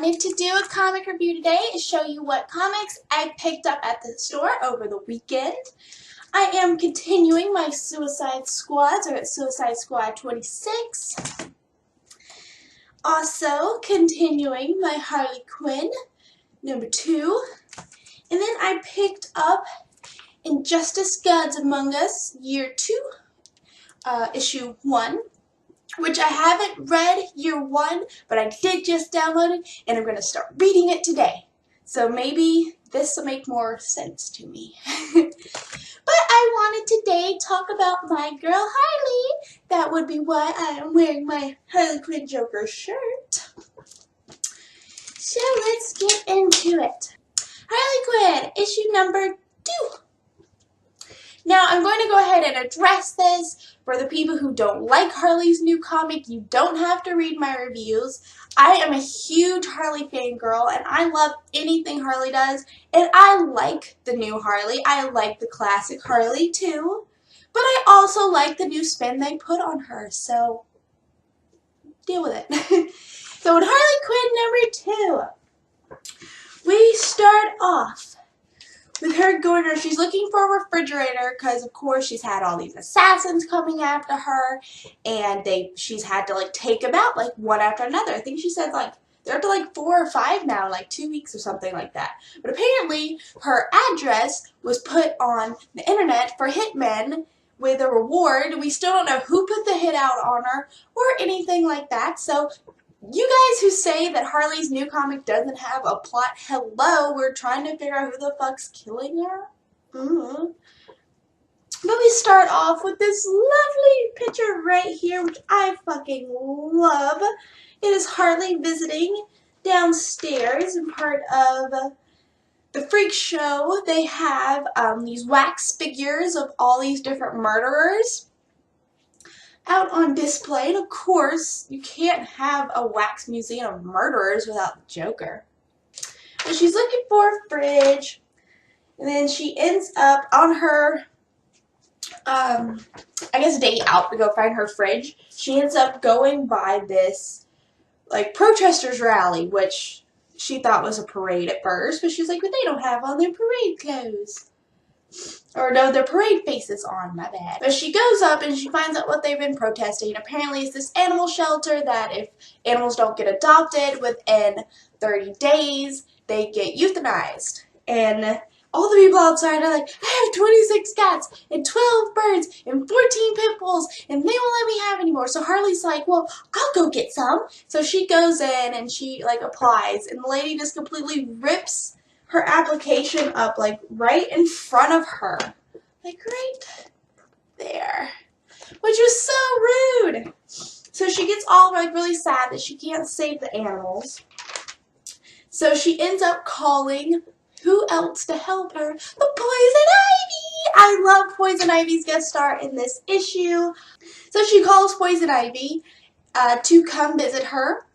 wanted to do a comic review today is show you what comics I picked up at the store over the weekend. I am continuing my Suicide Squads, or at Suicide Squad 26. Also continuing my Harley Quinn, number 2. And then I picked up Injustice Gods Among Us, year 2, issue 1. Which I haven't read year 1, but I did just download it, and I'm going to start reading it today. So maybe this will make more sense to me. But I wanted today to talk about my girl Harley. That would be why I am wearing my Harley Quinn Joker shirt. So let's get into it. Harley Quinn, issue number 2. Now, I'm going to go ahead and address this. For the people who don't like Harley's new comic, you don't have to read my reviews. I am a huge Harley fangirl, and I love anything Harley does. And I like the new Harley. I like the classic Harley, too. But I also like the new spin they put on her, so deal with it. So in Harley Quinn number 2, we start off with her going, she's looking for a refrigerator because, of course, she's had all these assassins coming after her, and she's had to, like, take them out, like, one after another. I think she said, like, they're up to, like, 4 or 5 now, like, 2 weeks or something like that. But apparently, her address was put on the internet for hitmen with a reward. We still don't know who put the hit out on her or anything like that, so you guys who say that Harley's new comic doesn't have a plot, hello, we're trying to figure out who the fuck's killing her. But we start off with this lovely picture right here, which I fucking love. It is Harley visiting downstairs in part of the freak show. They have these wax figures of all these different murderers out on display, and of course, you can't have a wax museum of murderers without the Joker. And she's looking for a fridge, and then she ends up on her, I guess, day out to go find her fridge. She ends up going by this, like, protesters rally, which she thought was a parade at first, but she's like, but they don't have on their parade clothes. Or no, their parade faces on, my bad. But she goes up and she finds out what they've been protesting. Apparently it's this animal shelter that if animals don't get adopted within 30 days, they get euthanized. And all the people outside are like, I have 26 cats and 12 birds and 14 pit bulls and they won't let me have any more. So Harley's like, well, I'll go get some. So she goes in and she, like, applies, and the lady just completely rips her application up, like, right in front of her. Like, right there. Which was so rude. So she gets all, like, really sad that she can't save the animals. So she ends up calling who else to help her? The Poison Ivy! I love Poison Ivy's guest star in this issue. So she calls Poison Ivy to come visit her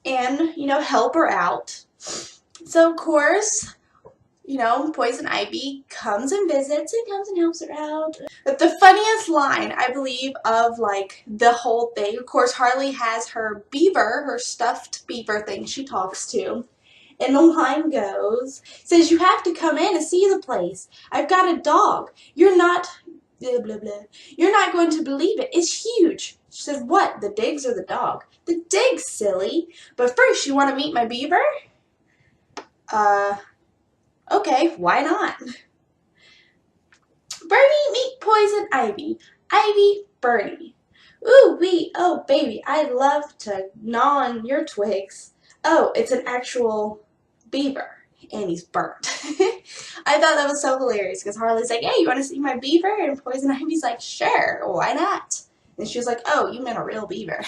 and, you know, help her out. So, of course, you know, Poison Ivy comes and visits and comes and helps her out. But the funniest line, I believe, of, like, the whole thing, of course, Harley has her beaver, her stuffed beaver thing she talks to. And the line goes, says, you have to come in and see the place. I've got a dog. You're not, blah, blah, blah. You're not going to believe it. It's huge. She says, what, the digs or the dog? The digs, silly. But first, you want to meet my beaver? Okay, why not? Bernie, meet Poison Ivy. Ivy, Bernie. Ooh, wee, oh, baby, I'd love to gnaw on your twigs. Oh, it's an actual beaver, and he's burnt. I thought that was so hilarious, because Harley's like, hey, you want to see my beaver? And Poison Ivy's like, sure, why not? And she was like, oh, you meant a real beaver.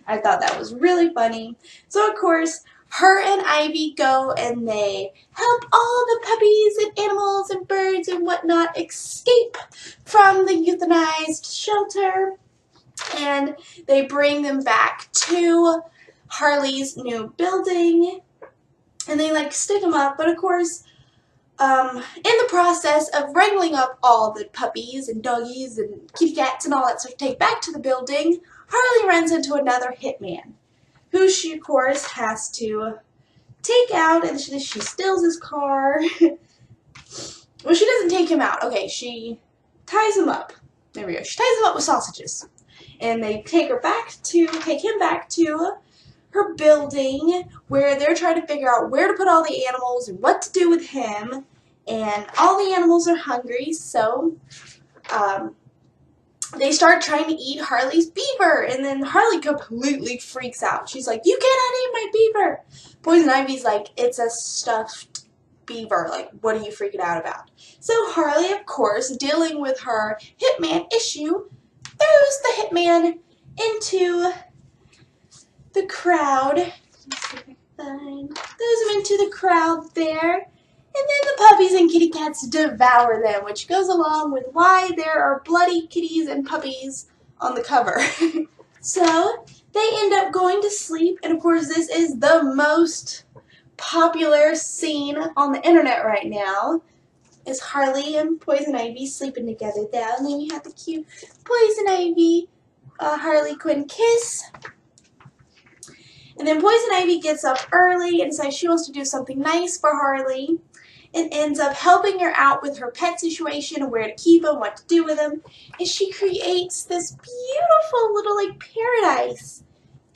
I thought that was really funny. So, of course, her and Ivy go and they help all the puppies and animals and birds and whatnot escape from the euthanized shelter. And they bring them back to Harley's new building. And they, like, stick them up. But, of course, in the process of wrangling up all the puppies and doggies and kitty cats and all that stuff to take back to the building, Harley runs into another hitman who she, of course, has to take out, and she steals his car. Well, she doesn't take him out. Okay, she ties him up. There we go. She ties him up with sausages. And they take him back to her building where they're trying to figure out where to put all the animals and what to do with him. And all the animals are hungry, so they start trying to eat Harley's beaver. And then Harley completely freaks out. She's like, "You cannot eat my beaver." Poison Ivy's like, "It's a stuffed beaver. Like, what are you freaking out about?" So Harley, of course, dealing with her hitman issue, throws the hitman into the crowd. Throws him into the crowd there. And then the puppies and kitty cats devour them, which goes along with why there are bloody kitties and puppies on the cover. So they end up going to sleep, and of course this is the most popular scene on the internet right now, is Harley and Poison Ivy sleeping together there. And then you have the cute Poison Ivy, Harley Quinn kiss. And then Poison Ivy gets up early and decides she wants to do something nice for Harley, and ends up helping her out with her pet situation and where to keep him, what to do with him. And she creates this beautiful little like paradise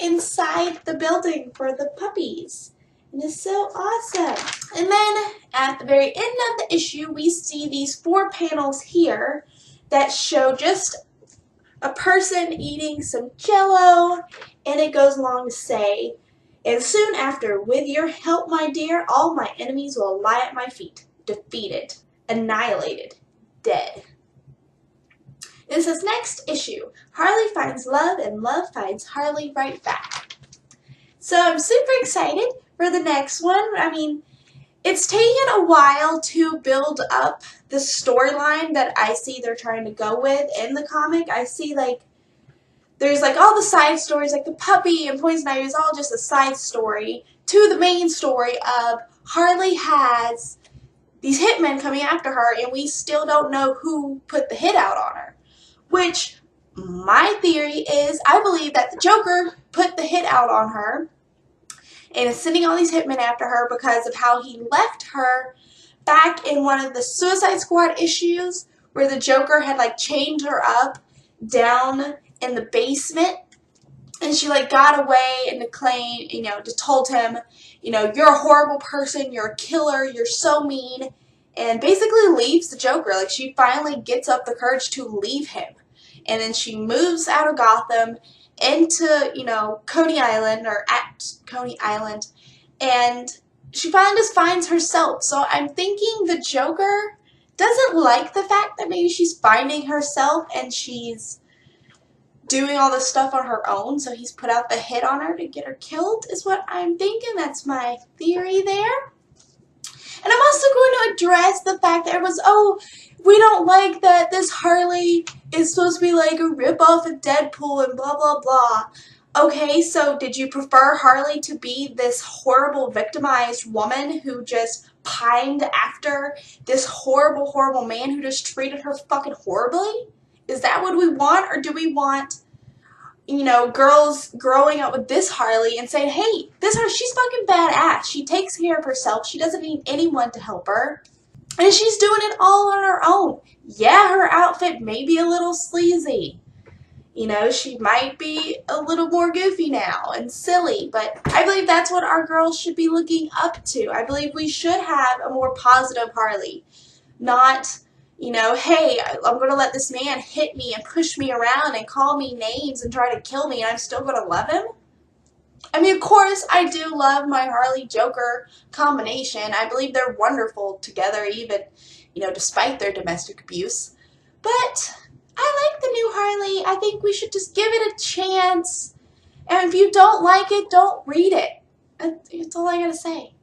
inside the building for the puppies. And it's so awesome. And then at the very end of the issue, we see these 4 panels here that show just a person eating some Jell-O, and it goes along to say, "And soon after, with your help, my dear, all my enemies will lie at my feet, defeated, annihilated, dead." It says, "Next issue, Harley finds love and love finds Harley right back." So I'm super excited for the next one. I mean, it's taken a while to build up the storyline that I see they're trying to go with in the comic. I see like there's like all the side stories, like the puppy and Poison Ivy is all just a side story to the main story of Harley has these hitmen coming after her, and we still don't know who put the hit out on her. Which, my theory is, I believe that the Joker put the hit out on her and is sending all these hitmen after her because of how he left her back in one of the Suicide Squad issues where the Joker had like chained her up down in the basement, and she like got away and claimed, just told him, "You're a horrible person, you're a killer, you're so mean," and basically leaves the Joker. Like, she finally gets up the courage to leave him, and then she moves out of Gotham into, Coney Island, or at Coney Island, and she finally just finds herself. So I'm thinking the Joker doesn't like the fact that maybe she's finding herself and she's doing all this stuff on her own, so he's put out the hit on her to get her killed, is what I'm thinking. That's my theory there. And I'm also going to address the fact that everyone's, "Oh, we don't like that this Harley is supposed to be like a ripoff of Deadpool and blah, blah, blah." Okay, so did you prefer Harley to be this horrible, victimized woman who just pined after this horrible, horrible man who just treated her fucking horribly? Is that what we want, or do we want, girls growing up with this Harley and saying, "Hey, this Harley, she's fucking badass. She takes care of herself. She doesn't need anyone to help her. And she's doing it all on her own." Yeah, her outfit may be a little sleazy. She might be a little more goofy now and silly, but I believe that's what our girls should be looking up to. I believe we should have a more positive Harley, not, "Hey, I'm going to let this man hit me and push me around and call me names and try to kill me, and I'm still going to love him." I mean, of course, I do love my Harley Joker combination. I believe they're wonderful together, even, despite their domestic abuse. But I like the new Harley. I think we should just give it a chance. And if you don't like it, don't read it. That's all I gotta say.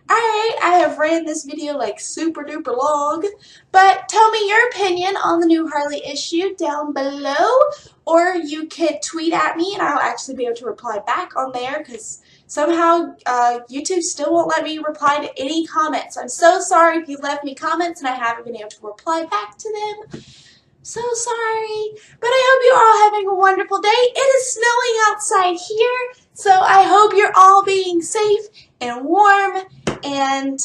Alright, I have ran this video like super duper long, but tell me your opinion on the new Harley issue down below, or you could tweet at me and I'll actually be able to reply back on there, because somehow YouTube still won't let me reply to any comments. I'm so sorry if you left me comments and I haven't been able to reply back to them. So sorry, but I hope you all have having a wonderful day. It is snowing outside here, so I hope you're all being safe and warm and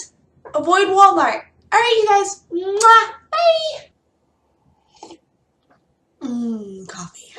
avoid Walmart. All right, you guys. Mwah. Bye. Coffee.